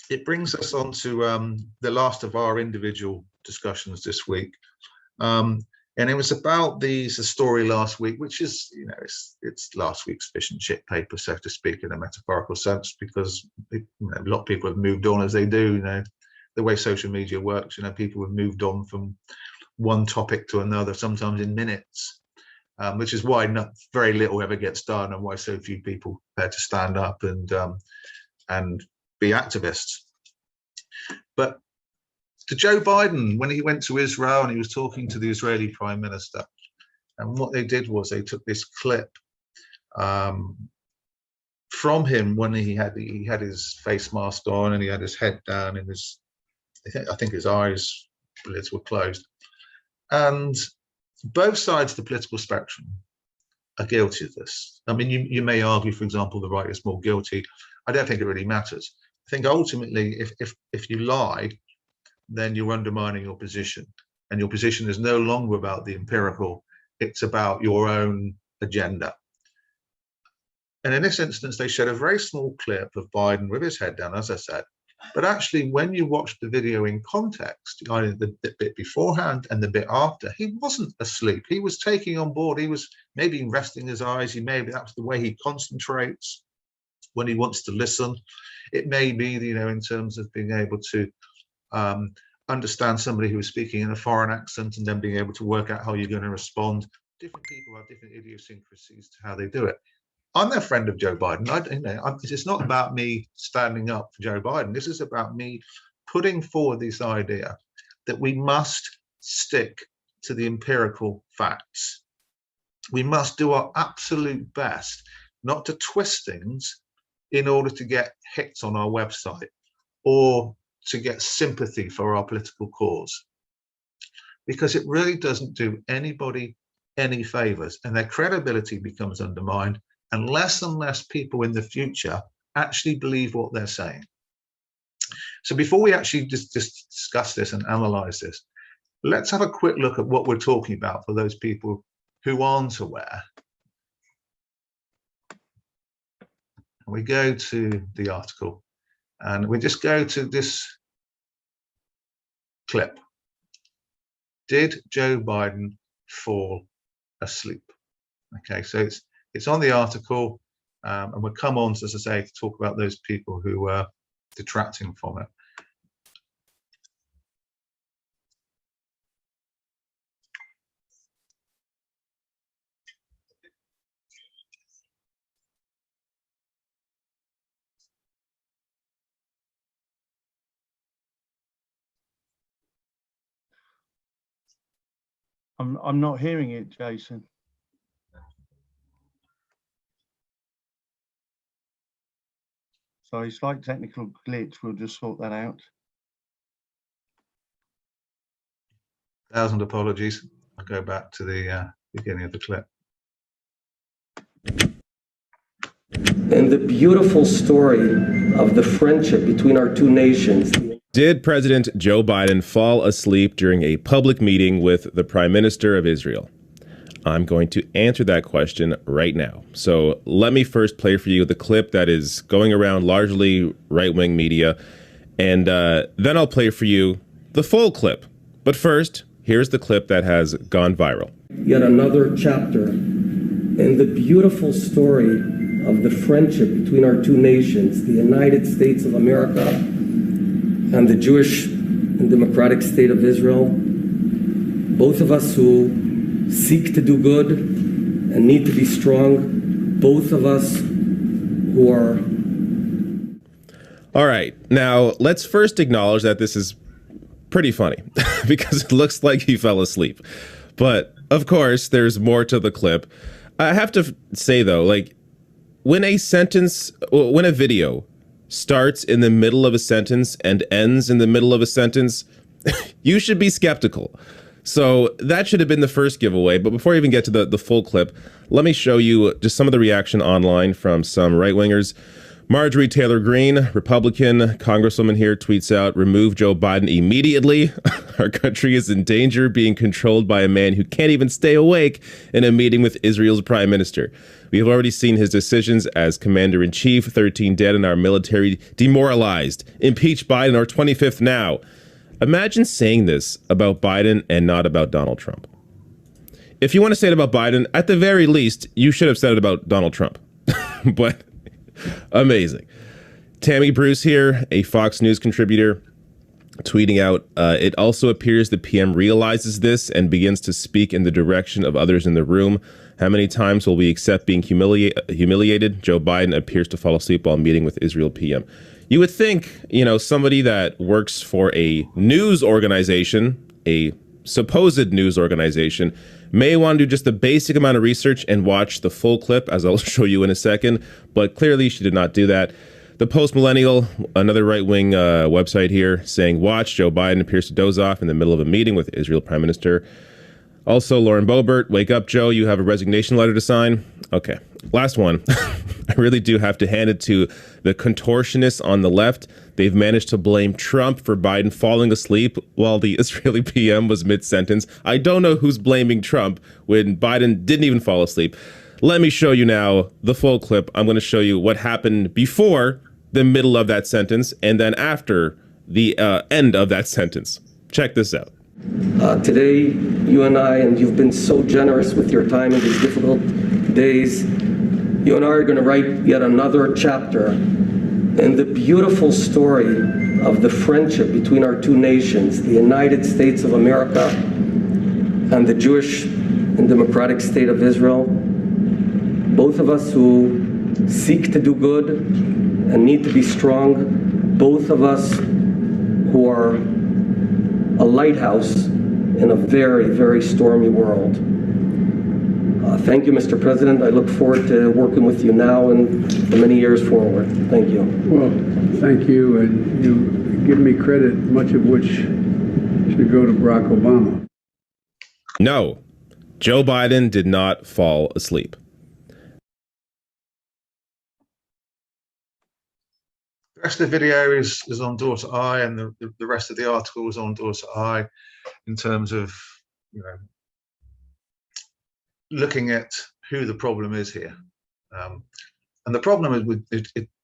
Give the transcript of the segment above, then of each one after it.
it brings us on to the last of our individual discussions this week. And it was about the story last week, which is, you know, it's last week's fish and chip paper, so to speak, in a metaphorical sense, because a lot of people have moved on, as they do. You know, the way social media works, you know, people have moved on from one topic to another, sometimes in minutes, which is why very little ever gets done, and why so few people prepare to stand up and be activists. But to Joe Biden, when he went to Israel and he was talking to the Israeli Prime Minister, and what they did was they took this clip from him when he had his face mask on and he had his head down and I think his eyes lids were closed. And both sides of the political spectrum are guilty of this. I mean, you may argue, for example, the right is more guilty. I don't think it really matters. I think ultimately, if you lie, then you're undermining your position, and your position is no longer about the empirical, it's about your own agenda. And in this instance, they showed a very small clip of Biden with his head down, as I said, but actually when you watch the video in context, either the bit beforehand and the bit after, he wasn't asleep. He was taking on board, he was maybe resting his eyes, maybe that's the way he concentrates when he wants to listen. It may be, you know, in terms of being able to understand somebody who is speaking in a foreign accent and then being able to work out how you're going to respond. Different people have different idiosyncrasies to how they do it. I'm no friend of Joe Biden. It's not about me standing up for Joe Biden. This is about me putting forward this idea that we must stick to the empirical facts. We must do our absolute best not to twist things in order to get hits on our website or to get sympathy for our political cause, because it really doesn't do anybody any favors, and their credibility becomes undermined and less people in the future actually believe what they're saying. So before we actually just discuss this and analyze this, let's have a quick look at what we're talking about for those people who aren't aware. We go to the article and we just go to this clip. Did Joe Biden fall asleep? Okay, so it's on the article, and we'll come on, as I say, to talk about those people who are detracting from it. I'm not hearing it, Jason. Sorry, slight technical glitch. We'll just sort that out. 1,000 apologies. I'll go back to the beginning of the clip. And the beautiful story of the friendship between our two nations. Did President Joe Biden fall asleep during a public meeting with the Prime Minister of Israel? I'm going to answer that question right now. So let me first play for you the clip that is going around largely right-wing media, and then I'll play for you the full clip. But first, here's the clip that has gone viral. Yet another chapter in the beautiful story of the friendship between our two nations, the United States of America and the Jewish and democratic state of Israel, both of us who seek to do good and need to be strong, both of us who are... All right, now let's first acknowledge that this is pretty funny because it looks like he fell asleep. But of course, there's more to the clip. I have to say though, like when a video starts in the middle of a sentence and ends in the middle of a sentence, you should be skeptical. So that should have been the first giveaway. But before I even get to the full clip, let me show you just some of the reaction online from some right-wingers. Marjorie Taylor Greene, Republican Congresswoman here, tweets out, remove Joe Biden immediately. Our country is in danger being controlled by a man who can't even stay awake in a meeting with Israel's prime minister. We have already seen his decisions as commander-in-chief, 13 dead and our military demoralized. Impeach Biden or 25th now. Imagine saying this about Biden and not about Donald Trump. If you want to say it about Biden, at the very least, you should have said it about Donald Trump. But amazing. Tammy Bruce here, a Fox News contributor, tweeting out, it also appears the PM realizes this and begins to speak in the direction of others in the room. How many times will we accept being humiliated? Joe Biden appears to fall asleep while meeting with Israel PM. You would think, somebody that works for a news organization, a supposed news organization, may want to do just the basic amount of research and watch the full clip, as I'll show you in a second. But clearly she did not do that. The Post Millennial, another right-wing website here, saying, watch, Joe Biden appears to doze off in the middle of a meeting with Israel Prime Minister. Also, Lauren Boebert, wake up, Joe, you have a resignation letter to sign. Okay, last one. I really do have to hand it to the contortionists on the left. They've managed to blame Trump for Biden falling asleep while the Israeli PM was mid-sentence. I don't know who's blaming Trump when Biden didn't even fall asleep. Let me show you now the full clip. I'm going to show you what happened before the middle of that sentence and then after the end of that sentence. Check this out. Today, you and I, and you've been so generous with your time in these difficult days, you and I are going to write yet another chapter in the beautiful story of the friendship between our two nations, the United States of America and the Jewish and democratic state of Israel. Both of us who seek to do good and need to be strong, both of us who are a lighthouse in a very, very stormy world. Thank you, Mr. President. I look forward to working with you now and for many years forward. Thank you. Well, thank you, and you give me credit, much of which should go to Barack Obama. No, Joe Biden did not fall asleep. The rest of the video is on Daughter Eye, and the rest of the article is on Daughter Eye in terms of, looking at who the problem is here. And the problem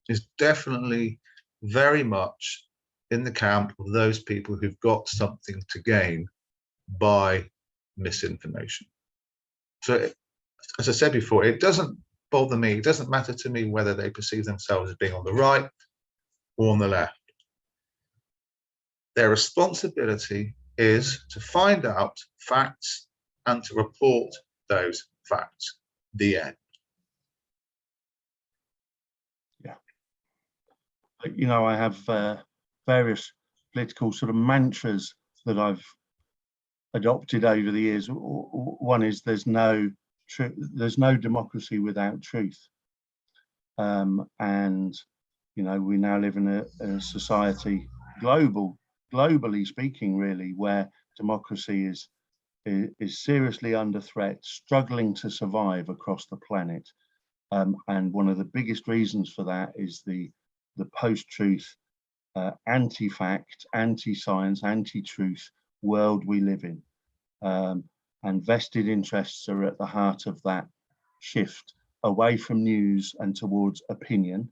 is definitely very much in the camp of those people who've got something to gain by misinformation. So, as I said before, it doesn't bother me, it doesn't matter to me whether they perceive themselves as being on the right or on the left. Their responsibility is to find out facts and to report those facts. The end. Yeah. I have various political sort of mantras that I've adopted over the years. One is there's no democracy without truth. And we now live in a society, globally speaking, really, where democracy is seriously under threat, struggling to survive across the planet. And one of the biggest reasons for that is the post-truth, anti-fact, anti-science, anti-truth world we live in. And vested interests are at the heart of that shift away from news and towards opinion.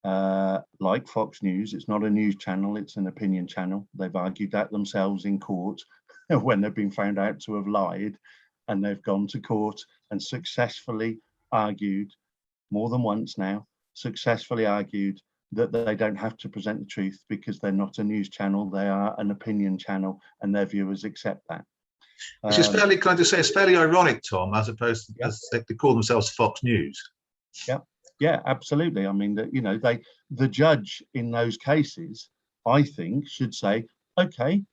Like Fox News, it's not a news channel, it's an opinion channel. They've argued that themselves in court when they've been found out to have lied, and they've gone to court and successfully argued, more than once now, successfully argued that they don't have to present the truth because they're not a news channel, they are an opinion channel, and their viewers accept that. Which is fairly, can I just say, it's fairly ironic, Tom, as opposed to, as they call themselves Fox News. Yeah, absolutely. I mean, the judge in those cases, I think, should say, okay,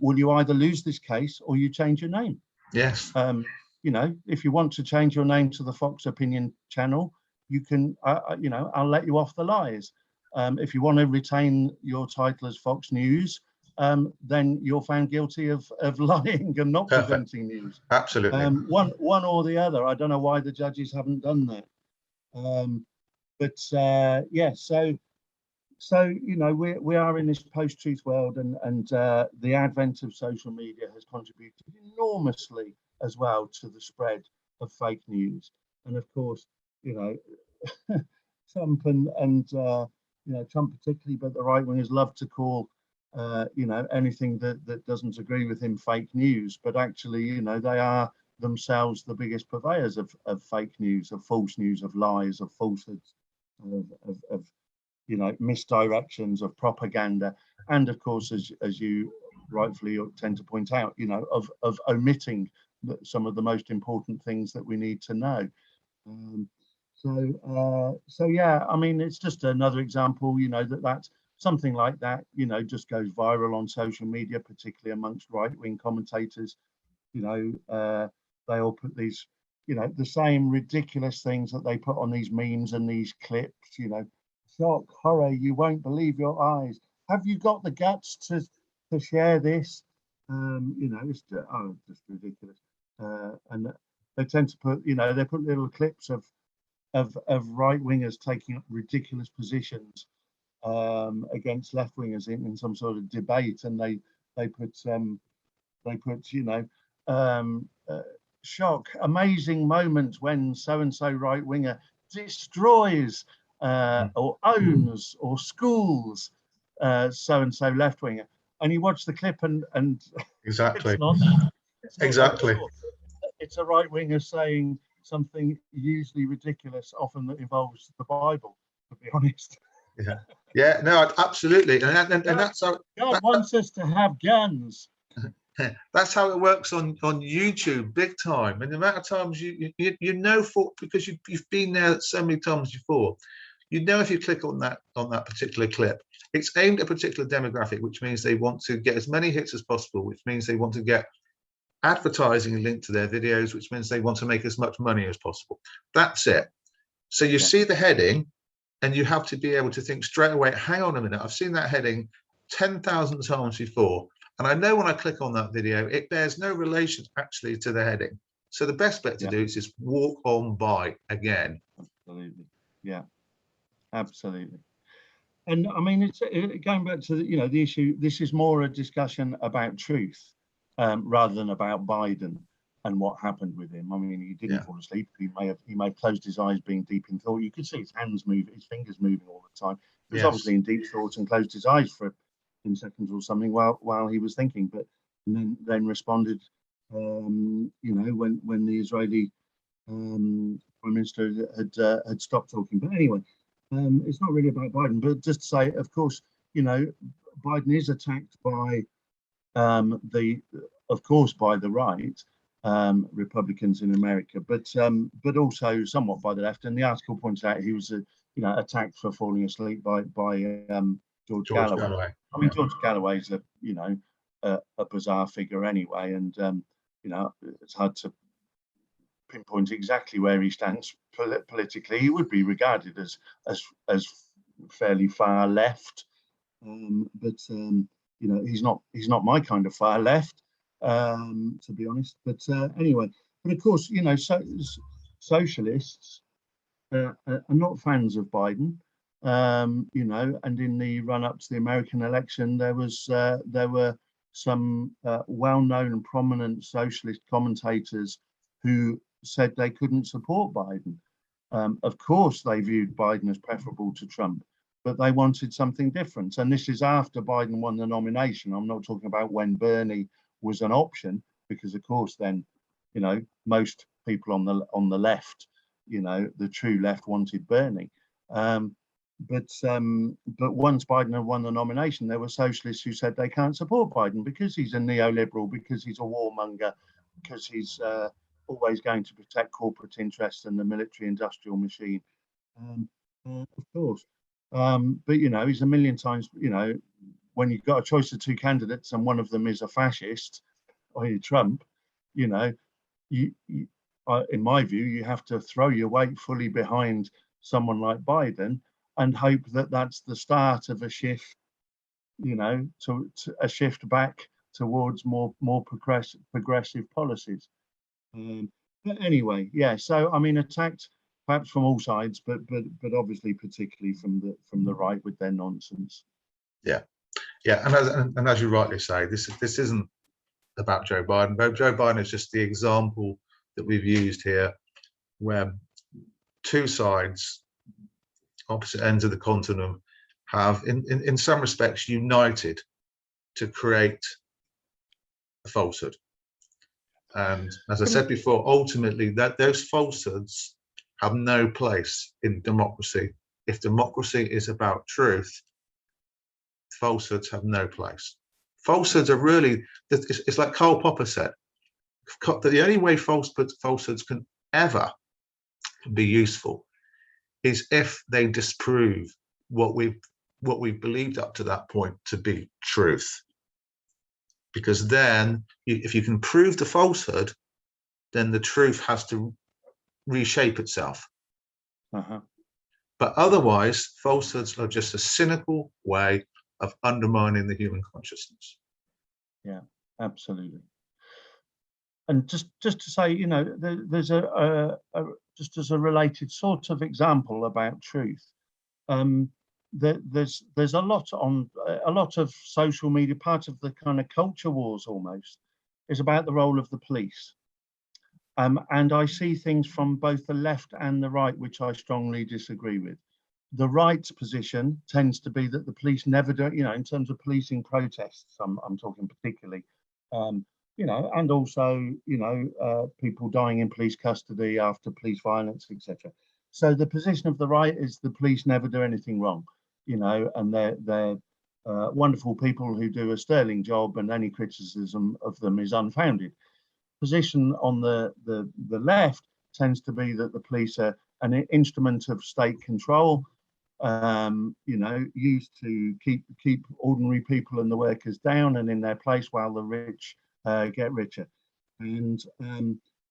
will you either lose this case or you change your name? Yes. If you want to change your name to the Fox Opinion channel, you can, I'll let you off the lies. If you want to retain your title as Fox News, then you're found guilty of lying and not presenting news. Absolutely. One or the other. I don't know why the judges haven't done that. yeah, so you know, we are in this post-truth world, and the advent of social media has contributed enormously as well to the spread of fake news. And of course, you know, Trump and you know, Trump particularly, but the right wingers love to call you know, anything that doesn't agree with him fake news. But actually, you know, they are themselves the biggest purveyors of fake news, of false news, of lies, of falsehoods, of you know, misdirections, of propaganda, and of course, as you rightfully tend to point out, you know, of omitting some of the most important things that we need to know. So yeah, I mean, it's just another example, you know, that something like that, you know, just goes viral on social media, particularly amongst right-wing commentators. You know, they all put these, you know, the same ridiculous things that they put on these memes and these clips, you know, shock, horror, you won't believe your eyes. Have you got the guts to share this? You know, it's just ridiculous. And they tend to put, you know, they put little clips of right wingers taking up ridiculous positions against left wingers in some sort of debate, and they put you know, shock, amazing moment when so and so right winger destroys or owns or schools so and so left winger, and you watch the clip and exactly, it's not exactly. It's a right winger saying something usually ridiculous, often that involves the Bible, to be honest. Yeah, yeah, no, absolutely, and that's how God wants us to have guns. That's how it works on YouTube, big time. And the amount of times you know, because you've been there so many times before, you know, if you click on that particular clip, it's aimed at a particular demographic, which means they want to get as many hits as possible, which means they want to get advertising linked to their videos, which means they want to make as much money as possible. That's it. So you see the heading, and you have to be able to think straight away, hang on a minute, I've seen that heading 10,000 times before. And I know when I click on that video, it bears no relation actually to the heading. So the best bet to do is just walk on by again. Absolutely. Yeah, absolutely. And I mean, it's going back to you know, the issue. This is more a discussion about truth rather than about Biden and what happened with him. I mean, he didn't fall asleep. He may have closed his eyes, being deep in thought. You could see his hands move, his fingers moving all the time. He was obviously in deep thought and closed his eyes for 10 seconds or something while he was thinking, but then responded. You know, when the Israeli Prime Minister had stopped talking. But anyway, it's not really about Biden. But just to say, of course, you know, Biden is attacked by by the right, Republicans in America, but also somewhat by the left. And the article points out he was attacked for falling asleep by George Galloway. I mean, George Galloway is a bizarre figure anyway, and you know, it's hard to pinpoint exactly where he stands politically. He would be regarded as fairly far left, but you know, he's not my kind of far left, to be honest. But anyway, but of course, you know, socialists are not fans of Biden. You know, and in the run-up to the American election, there were some well-known and prominent socialist commentators who said they couldn't support Biden. Of course, they viewed Biden as preferable to Trump, but they wanted something different. And this is after Biden won the nomination. I'm not talking about when Bernie was an option, because of course then, you know, most people on the left, you know, the true left, wanted Bernie. But once Biden had won the nomination, there were socialists who said they can't support Biden because he's a neoliberal, because he's a warmonger, because he's always going to protect corporate interests and the military-industrial machine. Of course, but you know, he's a million times. You know, when you've got a choice of two candidates and one of them is a fascist, or Trump, you know, in my view, you have to throw your weight fully behind someone like Biden and hope that that's the start of a shift, you know, to a shift back towards more progressive policies. But anyway, yeah. So I mean, attacked perhaps from all sides, but obviously particularly from the right with their nonsense. Yeah, and as you rightly say, this isn't about Joe Biden. Joe Biden is just the example that we've used here, where two sides, opposite ends of the continuum, have in some respects united to create a falsehood. And as I said before, ultimately those falsehoods have no place in democracy. If democracy is about truth, falsehoods have no place. Falsehoods are really, it's like Karl Popper said, the only way falsehoods can ever be useful is if they disprove what we've believed up to that point to be truth. Because then, if you can prove the falsehood, then the truth has to reshape itself. But otherwise, falsehoods are just a cynical way of undermining the human consciousness. Yeah, absolutely. And just to say, you know, there's just as a related sort of example about truth. There's a lot of social media. Part of the kind of culture wars almost is about the role of the police. And I see things from both the left and the right, which I strongly disagree with. The right's position tends to be that the police never do, you know, in terms of policing protests, I'm talking particularly, you know, and also, you know, people dying in police custody after police violence, etc. So the position of the right is the police never do anything wrong, you know, and they're wonderful people who do a sterling job, and any criticism of them is unfounded. Position on the left tends to be that the police are an instrument of state control, you know, used to keep ordinary people and the workers down and in their place while the rich get richer, and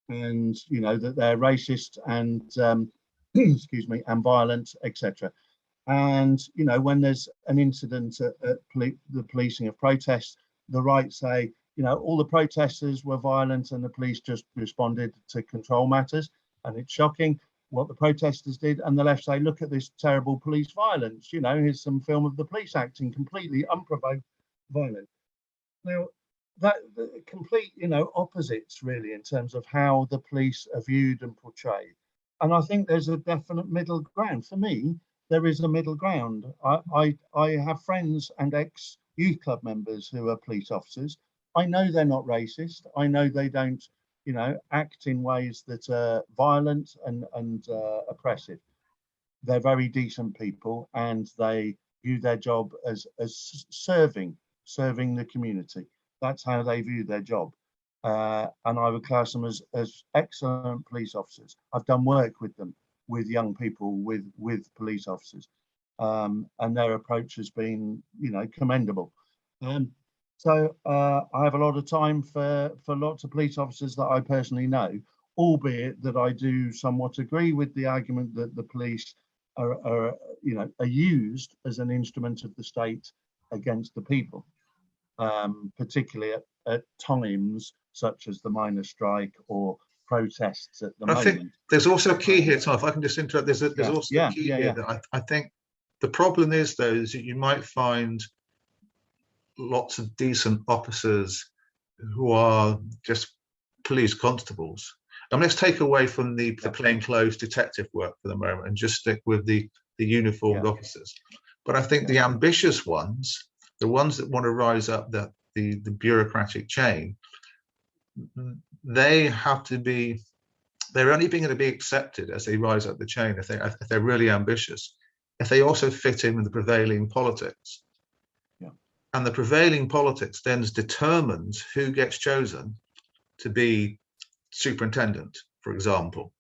you know that they're racist and excuse me, and violent, etc. And you know, when there's an incident at the policing of protests, the right say, you know, all the protesters were violent and the police just responded to control matters, and it's shocking what the protesters did. And the left say, look at this terrible police violence, you know, here's some film of the police acting completely unprovoked violence. Now that the complete, you know, opposites really in terms of how the police are viewed and portrayed. And I think there's a definite middle ground. For me, there is a middle ground. I have friends and ex-youth club members who are police officers. I know they're not racist. I know they don't, you know, act in ways that are violent and oppressive. They're very decent people, and they view their job as serving the community. That's how they view their job. And I would class them as excellent police officers. I've done work with them, with young people, with police officers, and their approach has been, you know, commendable. So I have a lot of time for lots of police officers that I personally know, albeit that I do somewhat agree with the argument that the police are you know, are used as an instrument of the state against the people, particularly at times such as the miners' strike or protests at the moment. I think there's also a key here, Tom, if I can just interrupt, there's also a key here that I think the problem is, though, is that you might find lots of decent officers who are just police constables. And let's take away from the plainclothes detective work for the moment and just stick with the uniformed officers. But I think the ambitious ones, the ones that want to rise up the bureaucratic chain, they have to be, they're only going to be accepted as they rise up the chain if they're really ambitious, if they also fit in with the prevailing politics. And the prevailing politics then determines who gets chosen to be superintendent, for example.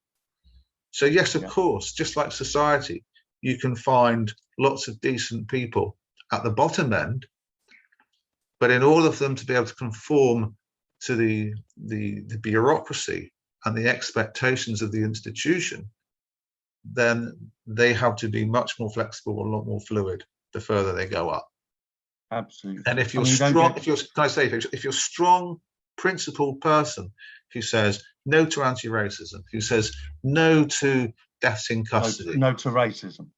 So yes, of course, just like society, you can find lots of decent people at the bottom end, but in order for them to be able to conform to the bureaucracy and the expectations of the institution, then they have to be much more flexible, a lot more fluid the further they go up. Absolutely. And if you're strong, if you're a strong, principled person who says no to anti-racism, who says no to deaths in custody. No to racism.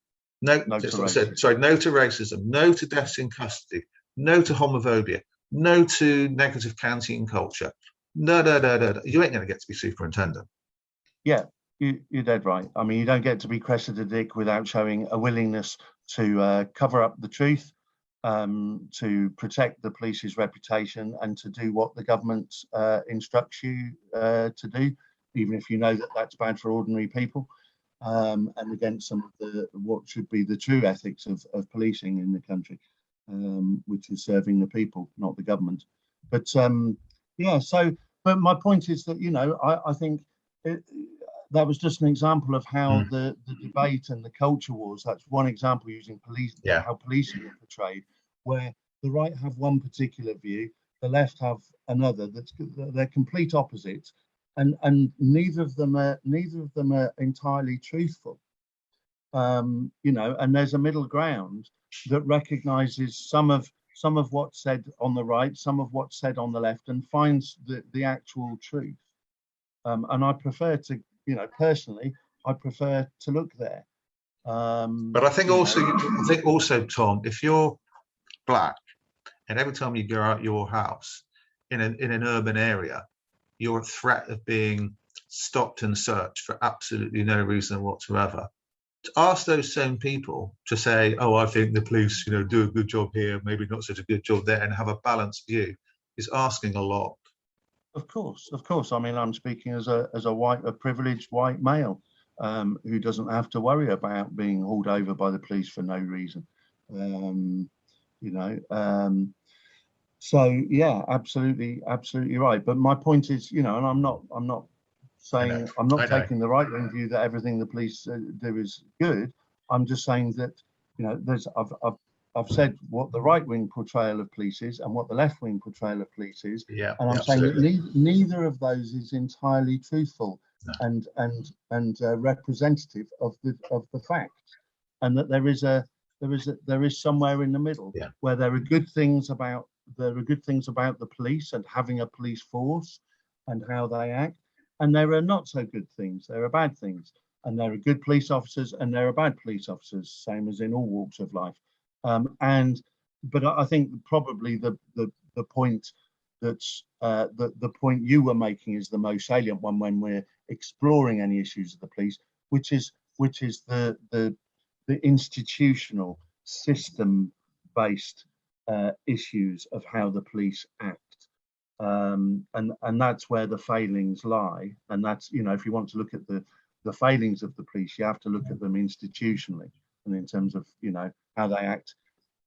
No to to racism. No to deaths in custody. No to homophobia. No to negative canteen culture. No. You ain't going to get to be superintendent. Yeah, you're dead right. I mean, you don't get to be Cressida Dick without showing a willingness to cover up the truth, to protect the police's reputation, and to do what the government instructs you to do, even if you know that that's bad for ordinary people, and against some of what should be the true ethics of policing in the country, which is serving the people, not the government. But but my point is that, I think that was just an example of how the debate and the culture wars. That's one example using how policing are portrayed, where the right have one particular view, the left have another. They're complete opposites, and neither of them are entirely truthful. And there's a middle ground that recognises some of what's said on the right, some of what's said on the left, and finds the actual truth. And I prefer to, personally, I prefer to look there. But I think also, Tom, if you're black and every time you go out your house in an urban area, you're at threat of being stopped and searched for absolutely no reason whatsoever. To ask those same people to say, "Oh, I think the police, do a good job here, maybe not such a good job there," and have a balanced view, is asking a lot. Of course. I mean, I'm speaking as a privileged white male who doesn't have to worry about being hauled over by the police for no reason. So yeah, absolutely right. But my point is, and I'm not saying I'm not taking the right wing view that everything the police do is good. I'm just saying that I've said what the right wing portrayal of police is and what the left wing portrayal of police is, and I'm saying that neither of those is entirely truthful and representative of the facts, and that there is somewhere in the middle where there are good things about the police and having a police force and how they act, and there are not so good things. There are bad things, and there are good police officers and there are bad police officers, same as in all walks of life. But I think probably the point that's the point you were making is the most salient one when we're exploring any issues of the police, which is the institutional system-based issues of how the police act, and that's where the failings lie. And that's, if you want to look at the failings of the police, you have to look at them institutionally and in terms of how they act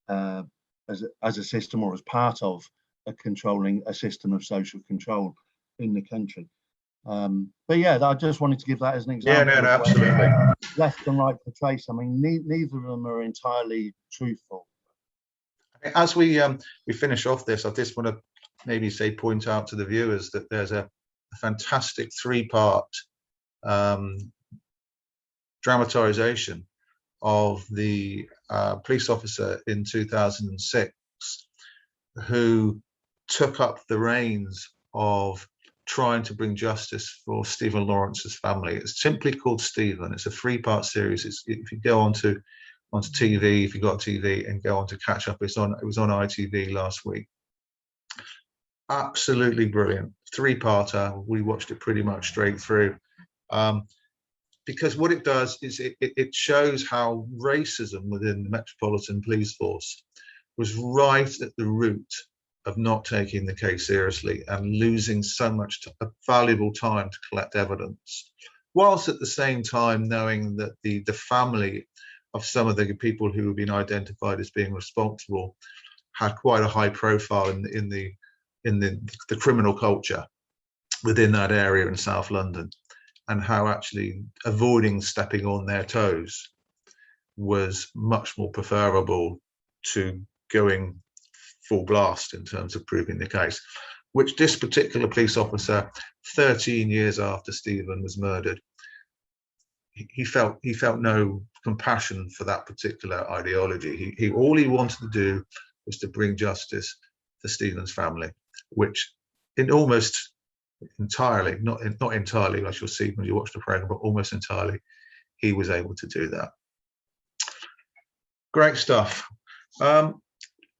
as a system or as part of a system of social control in the country. But yeah, I just wanted to give that as an example. Yeah, no, absolutely. Left and right portray something. Neither of them are entirely truthful. As we finish off this, I just want to maybe point out to the viewers that there's a fantastic 3-part dramatization of the police officer in 2006 who took up the reins of trying to bring justice for Stephen Lawrence's family. It's simply called Stephen. It's a 3-part series. If you go onto TV, if you got TV and go on to catch up, it was on ITV last week. Absolutely brilliant 3-parter. We watched it pretty much straight through. Because what it does is it shows how racism within the Metropolitan Police Force was right at the root of not taking the case seriously and losing so much valuable time to collect evidence, whilst at the same time knowing that the family of some of the people who have been identified as being responsible had quite a high profile in the criminal culture within that area in South London, and how actually avoiding stepping on their toes was much more preferable to going full blast in terms of proving the case, which this particular police officer, 13 years after Stephen was murdered, he felt no compassion for that particular ideology. All he wanted to do was to bring justice to Stephen's family, which in almost entirely, not entirely, as you'll see when you watch the program, but almost entirely, he was able to do that. Great stuff.